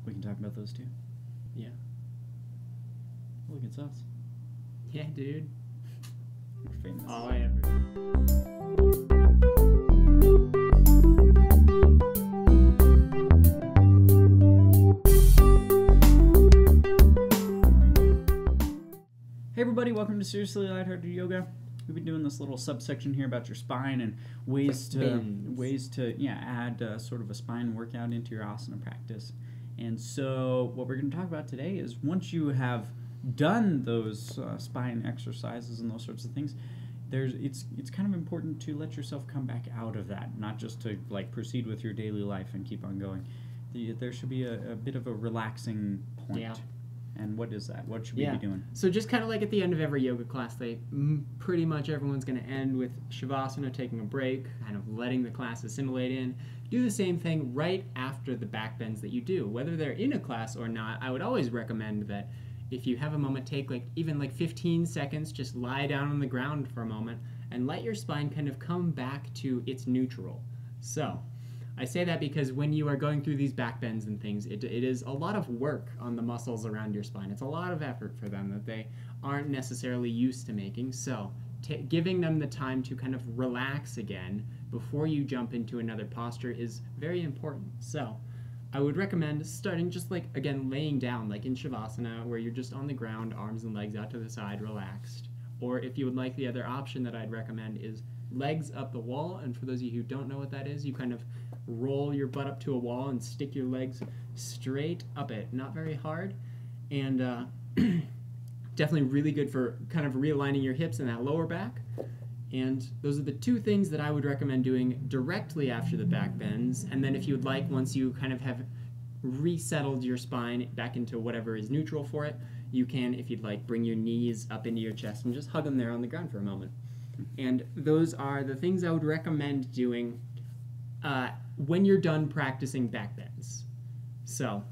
We can talk about those too. Yeah. Look, it's us. Yeah, dude. We're famous. All I ever. Hey everybody, welcome to Seriously Lighthearted Yoga. We've been doing this little subsection here about your spine and ways to add sort of a spine workout into your asana practice. And so what we're going to talk about today is once you have done those spine exercises and those sorts of things, it's kind of important to let yourself come back out of that, not just to like proceed with your daily life and keep on going. There should be a bit of a relaxing point. Yeah. And what is that? What should we be doing? So just kind of like at the end of every yoga class, pretty much everyone's going to end with Shavasana, taking a break, kind of letting the class assimilate in. Do the same thing right after the back bends that you do. Whether they're in a class or not, I would always recommend that if you have a moment, take even 15 seconds, just lie down on the ground for a moment and let your spine kind of come back to its neutral. So I say that because when you are going through these back bends and things, it is a lot of work on the muscles around your spine. It's a lot of effort for them that they aren't necessarily used to making. So giving them the time to kind of relax again before you jump into another posture is very important. So I would recommend starting just again, laying down, like in Shavasana, where you're just on the ground, arms and legs out to the side, relaxed. Or if you would like, the other option that I'd recommend is legs up the wall. And for those of you who don't know what that is, you kind of roll your butt up to a wall and stick your legs straight up it. Not very hard. And definitely really good for kind of realigning your hips and that lower back. And those are the two things that I would recommend doing directly after the back bends. And then if you would like, once you kind of have resettled your spine back into whatever is neutral for it, you can, if you'd like, bring your knees up into your chest and just hug them there on the ground for a moment. And those are the things I would recommend doing when you're done practicing back bends. So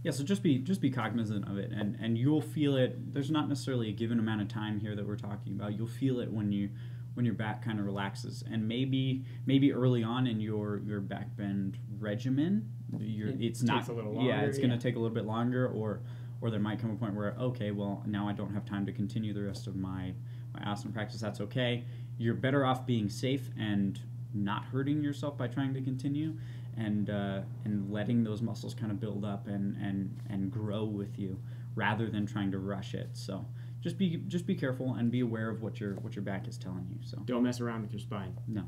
yeah, so just be cognizant of it, and you'll feel it. There's not necessarily a given amount of time here that we're talking about. You'll feel it when your back kind of relaxes, and maybe early on in your back bend regimen, it's takes a little longer. Yeah, it's going to take a little bit longer, or there might come a point where, okay, well, now I don't have time to continue the rest of my asana practice. That's okay. You're better off being safe and not hurting yourself by trying to continue, and letting those muscles kind of build up and grow with you, rather than trying to rush it. So just be careful and be aware of what your back is telling you. So don't mess around with your spine. No,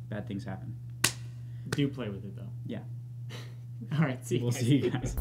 bad things happen. Do play with it though. Yeah. All right, see you guys. See you guys.